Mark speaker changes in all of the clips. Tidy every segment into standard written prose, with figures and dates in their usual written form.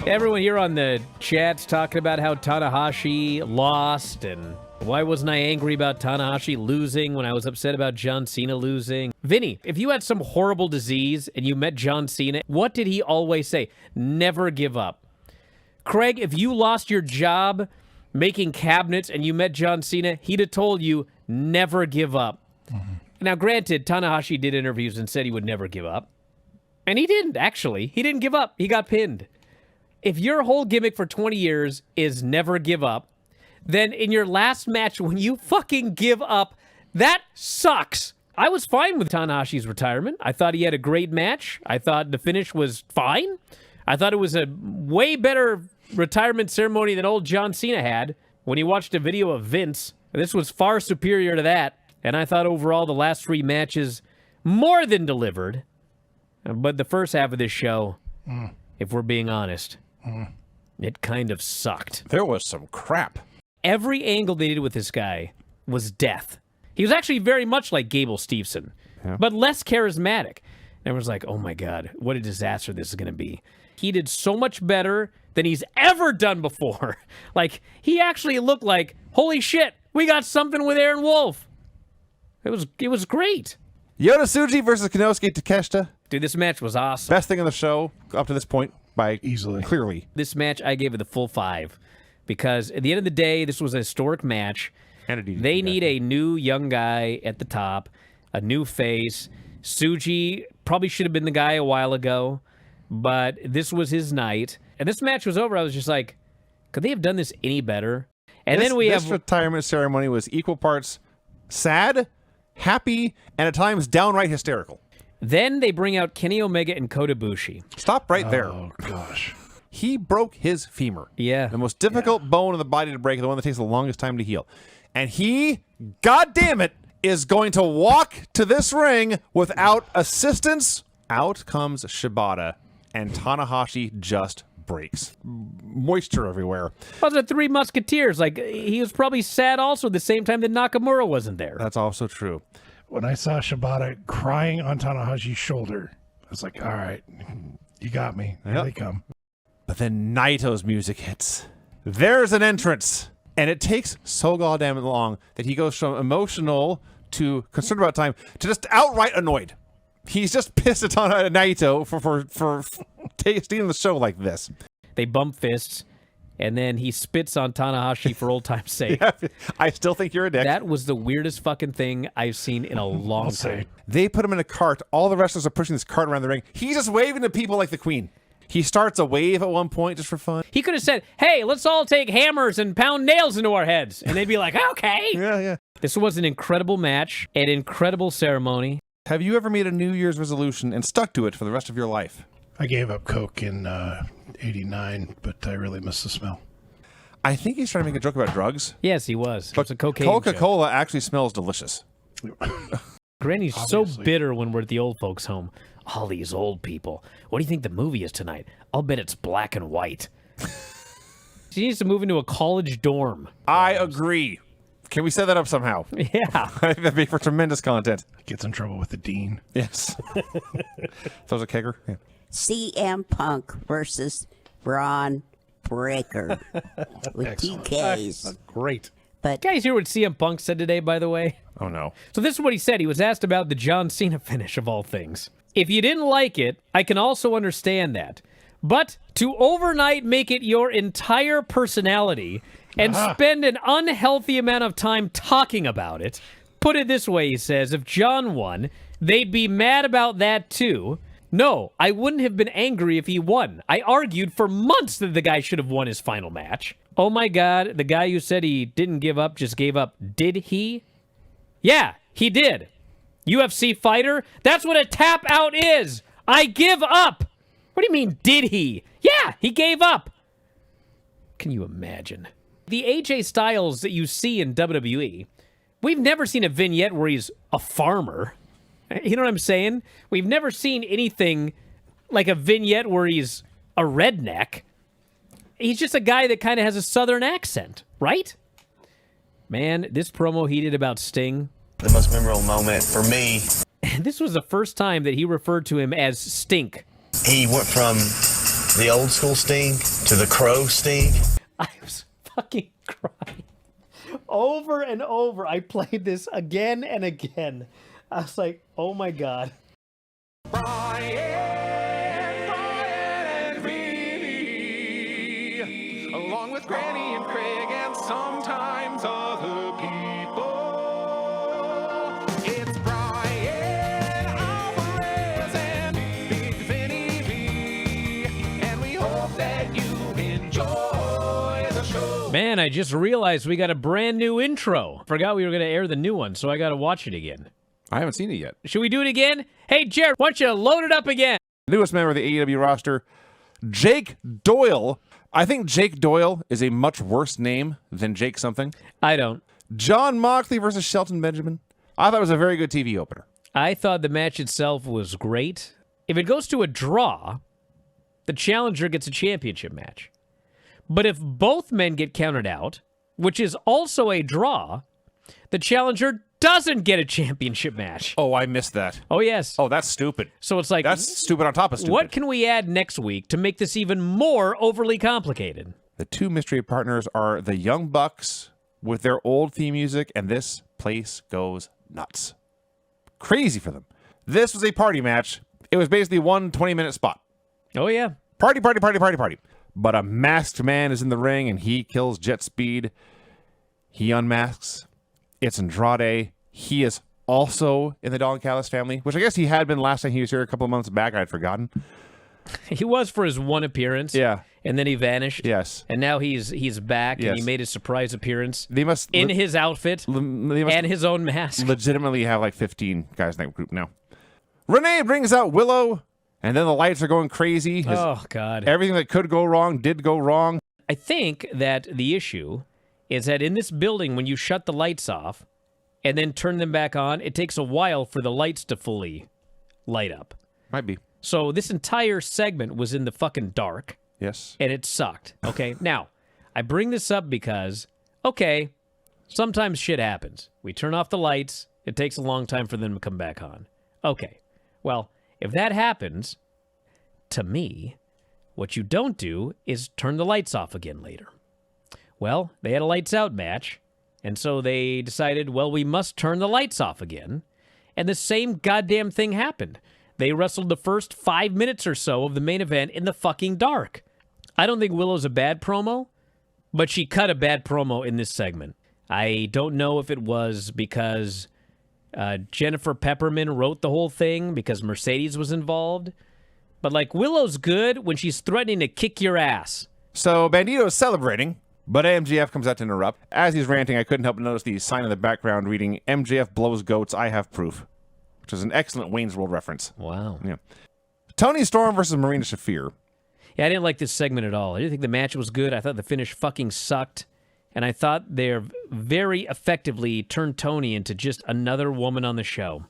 Speaker 1: Everyone here on the chat's talking about how Tanahashi lost, and why wasn't I angry about Tanahashi losing when I was upset about John Cena losing? Vinny, if you had some horrible disease and you met John Cena, what did he always say? Never give up. Craig, if you lost your job making cabinets and you met John Cena, he'd have told you, never give up. Mm-hmm. Now, granted, Tanahashi did interviews and said he would never give up. And he didn't, actually. He didn't give up. He got pinned. If your whole gimmick for 20 years is never give up, then in your last match when you fucking give up, that sucks. I was fine with Tanahashi's retirement. I thought he had a great match. I thought the finish was fine. I thought it was a way better retirement ceremony than old John Cena had when he watched a video of Vince. This was far superior to that. And I thought overall the last 3 matches more than delivered. But the first half of this show, if we're being honest, it kind of sucked.
Speaker 2: There was some crap.
Speaker 1: Every angle they did with this guy was death. He was actually very much like Gable Steveson, but less charismatic. Everyone's like, oh my God, what a disaster this is going to be. He did so much better than he's ever done before. Like, he actually looked like, holy shit, we got something with Aaron Wolf. It was great.
Speaker 2: Yota Tsuji versus Konosuke Takeshita.
Speaker 1: Dude, this match was awesome.
Speaker 2: Best thing on the show up to this point by
Speaker 3: easily.
Speaker 2: Clearly.
Speaker 1: This match, I gave it the full 5 because at the end of the day, this was a historic match. They need a new young guy at the top, a new face. Tsuji probably should have been the guy a while ago, but this was his night. And this match was over. I was just like, could they have done this any better? And then this
Speaker 2: retirement ceremony was equal parts sad, happy, and at times downright hysterical.
Speaker 1: Then they bring out Kenny Omega and Kota Ibushi.
Speaker 2: Stop right there.
Speaker 3: Oh, gosh.
Speaker 2: He broke his femur.
Speaker 1: Yeah.
Speaker 2: The most difficult bone in the body to break, the one that takes the longest time to heal. And he, God damn it, is going to walk to this ring without assistance. Out comes Shibata, and Tanahashi just breaks. Moisture everywhere.
Speaker 1: Well, the 3 Musketeers. Like, he was probably sad also at the same time that Nakamura wasn't there.
Speaker 2: That's also true.
Speaker 3: When I saw Shibata crying on Tanahashi's shoulder, I was like, all right, you got me. Here they come.
Speaker 2: But then Naito's music hits. There's an entrance. And it takes so goddamn long that he goes from emotional to concerned about time to just outright annoyed. He's just pissed at Naito for stealing the show like this.
Speaker 1: They bump fists, and then he spits on Tanahashi for old time's sake.
Speaker 2: Yeah, I still think you're a dick.
Speaker 1: That was the weirdest fucking thing I've seen in a long time.
Speaker 2: They put him in a cart. All the wrestlers are pushing this cart around the ring. He's just waving to people like the Queen. He starts a wave at one point just for fun.
Speaker 1: He could have said, hey, let's all take hammers and pound nails into our heads. And they'd be like, okay.
Speaker 2: Yeah.
Speaker 1: This was an incredible match, an incredible ceremony.
Speaker 2: Have you ever made a New Year's resolution and stuck to it for the rest of your life?
Speaker 3: I gave up Coke in 89, but I really miss the smell.
Speaker 2: I think he's trying to make a joke about drugs.
Speaker 1: Yes, he was.
Speaker 2: But
Speaker 1: it's a cocaine
Speaker 2: Coca-Cola actually smells delicious.
Speaker 1: Granny's so bitter when we're at the old folks' home. All these old people. What do you think the movie is tonight? I'll bet it's black and white. She needs to move into a college dorm.
Speaker 2: I agree. Can we set that up somehow?
Speaker 1: Yeah.
Speaker 2: I think that'd be for tremendous content.
Speaker 3: Gets in trouble with the dean.
Speaker 2: Yes. Throws a kegger. Yeah.
Speaker 4: CM Punk versus Braun Breaker with TKs.
Speaker 3: Great.
Speaker 4: But
Speaker 1: You guys hear what CM Punk said today, by the way?
Speaker 2: Oh, no.
Speaker 1: So this is what he said. He was asked about the John Cena finish of all things. If you didn't like it, I can also understand that. But to overnight make it your entire personality and spend an unhealthy amount of time talking about it, put it this way, he says, if John won, they'd be mad about that too. No, I wouldn't have been angry if he won. I argued for months that the guy should have won his final match. Oh my God, the guy who said he didn't give up just gave up. Did he? Yeah, he did. UFC fighter? That's what a tap out is. I give up. What do you mean, did he? Yeah, he gave up. Can you imagine? The AJ Styles that you see in WWE, we've never seen a vignette where he's a farmer. You know what I'm saying? We've never seen anything like a vignette where he's a redneck. He's just a guy that kind of has a southern accent, right? Man, this promo he did about Sting.
Speaker 5: The most memorable moment for me.
Speaker 1: This was the first time that he referred to him as Stink.
Speaker 5: He went from the old school Sting to the Crow Sting.
Speaker 1: I was fucking crying. Over and over, I played this again and again. I was like, oh my God.
Speaker 6: Bryan and Vinny, along with Granny and Craig and sometimes other people. It's Bryan Alvarez and Big Vinny B, and we hope that you enjoy the show.
Speaker 1: Man, I just realized we got a brand new intro. Forgot we were going to air the new one, so I got to watch it again.
Speaker 2: I haven't seen it yet.
Speaker 1: Should we do it again? Hey, Jared, why don't you load it up again?
Speaker 2: Newest member of the AEW roster, Jake Doyle. I think Jake Doyle is a much worse name than Jake something.
Speaker 1: I don't.
Speaker 2: John Moxley versus Shelton Benjamin. I thought it was a very good TV opener.
Speaker 1: I thought the match itself was great. If it goes to a draw, the challenger gets a championship match. But if both men get counted out, which is also a draw, the challenger doesn't get a championship match.
Speaker 2: Oh, I missed that.
Speaker 1: Oh, yes.
Speaker 2: Oh, that's stupid.
Speaker 1: So it's like,
Speaker 2: That's stupid on top of stupid.
Speaker 1: what can we add next week to make this even more overly complicated?
Speaker 2: The two mystery partners are the Young Bucks with their old theme music, and this place goes nuts. Crazy for them. This was a party match. It was basically one 20-minute spot.
Speaker 1: Oh, yeah.
Speaker 2: Party, party, party, party, party. But a masked man is in the ring, and he kills Jet Speed. He unmasks. It's Andrade. He is also in the Don Callis family, which I guess he had been last time he was here a couple of months back. I had forgotten.
Speaker 1: He was for his one appearance.
Speaker 2: Yeah.
Speaker 1: And then he vanished.
Speaker 2: Yes.
Speaker 1: And now he's back,
Speaker 2: Yes.
Speaker 1: and he made his surprise appearance
Speaker 2: They must
Speaker 1: in his outfit
Speaker 2: they must
Speaker 1: and his own mask.
Speaker 2: legitimately have like 15 guys in that group now. Renee brings out Willow, and then the lights are going crazy.
Speaker 1: Oh, God.
Speaker 2: Everything that could go wrong did go wrong.
Speaker 1: I think that the issue is that in this building, when you shut the lights off and then turn them back on, it takes a while for the lights to fully light up.
Speaker 2: Might be.
Speaker 1: So this entire segment was in the fucking dark,
Speaker 2: Yes.
Speaker 1: and it sucked. Okay, now, I bring this up because, okay, sometimes shit happens. We turn off the lights. It takes a long time for them to come back on. Okay, well, if that happens, to me, what you don't do is turn the lights off again later. Well, they had a lights out match, and so they decided, well, we must turn the lights off again. And the same goddamn thing happened. They wrestled the first 5 minutes or so of the main event in the fucking dark. I don't think Willow's a bad promo, but she cut a bad promo in this segment. I don't know if it was because Jennifer Pepperman wrote the whole thing, because Mercedes was involved. But, like, Willow's good when she's threatening to kick your ass.
Speaker 2: So Bandito is celebrating, but MJF comes out to interrupt. As he's ranting, I couldn't help but notice the sign in the background reading, "MJF blows goats, I have proof," which is an excellent Wayne's World reference.
Speaker 1: Wow.
Speaker 2: Yeah. Tony Storm versus Marina Shafir.
Speaker 1: Yeah, I didn't like this segment at all. I didn't think the match was good. I thought the finish fucking sucked. And I thought they're very effectively turned Tony into just another woman on the show.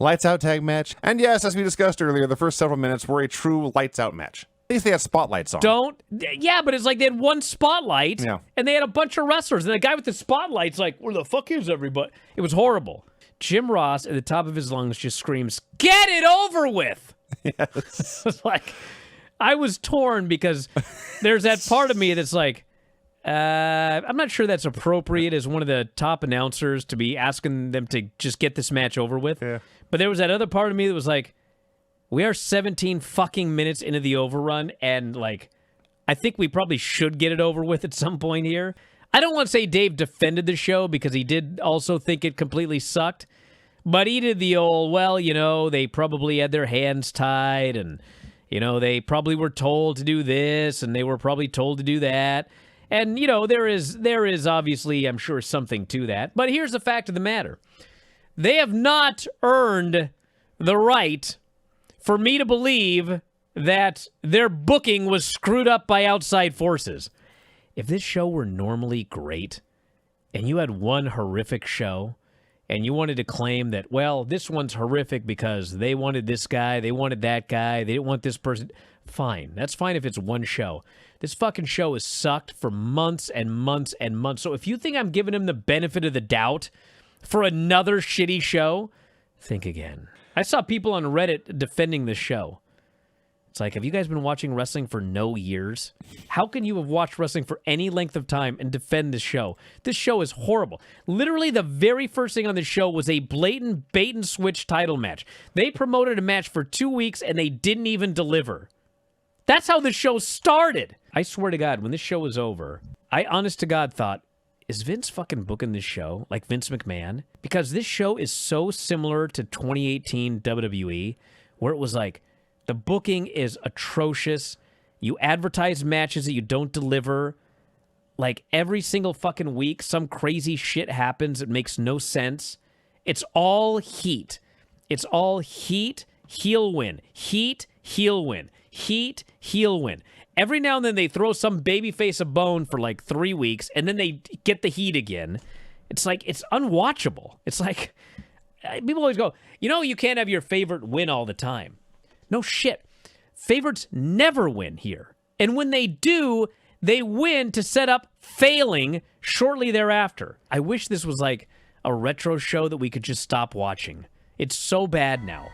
Speaker 2: Lights out tag match. And yes, as we discussed earlier, the first several minutes were a true lights out match. At least they had spotlights on.
Speaker 1: Yeah, but it's like they had one spotlight,
Speaker 2: Yeah.
Speaker 1: and they had a bunch of wrestlers, and the guy with the spotlight's like, where the fuck is everybody? It was horrible. Jim Ross, at the top of his lungs, just screams, "Get it over with!"
Speaker 2: Yes.
Speaker 1: It's like, I was torn because there's that part of me that's like, I'm not sure that's appropriate as one of the top announcers to be asking them to just get this match over with.
Speaker 2: Yeah.
Speaker 1: But there was that other part of me that was like, we are 17 fucking minutes into the overrun, and, like, I think we probably should get it over with at some point here. I don't want to say Dave defended the show, because he did also think it completely sucked. But he did the old, well, you know, they probably had their hands tied, and, you know, they probably were told to do this, and they were probably told to do that. And, you know, there is obviously, I'm sure, something to that. But here's the fact of the matter. They have not earned the right for me to believe that their booking was screwed up by outside forces. If this show were normally great, and you had one horrific show, and you wanted to claim that, well, this one's horrific because they wanted this guy, they wanted that guy, they didn't want this person, fine. That's fine if it's one show. This fucking show has sucked for months and months and months. So if you think I'm giving him the benefit of the doubt for another shitty show, think again. I saw people on Reddit defending the show. It's like, have you guys been watching wrestling for no years? How can you have watched wrestling for any length of time and defend this show? This show is horrible. Literally, the very first thing on the show was a blatant bait and switch title match. They promoted a match for 2 weeks and they didn't even deliver. That's how the show started. I swear to God, when this show was over, I honest to God thought, is Vince fucking booking this show like Vince McMahon? Because this show is so similar to 2018 WWE, where it was like, the booking is atrocious. You advertise matches that you don't deliver. Like, every single fucking week, some crazy shit happens. It makes no sense. It's all heat. It's all heat, heel win. Heat, heel win. Heat, heel win. Every now and then they throw some babyface a bone for like 3 weeks, and then they get the heat again. It's like, it's unwatchable. It's like, people always go, you can't have your favorite win all the time. No shit. Favorites never win here. And when they do, they win to set up failing shortly thereafter. I wish this was like a retro show that we could just stop watching. It's so bad now.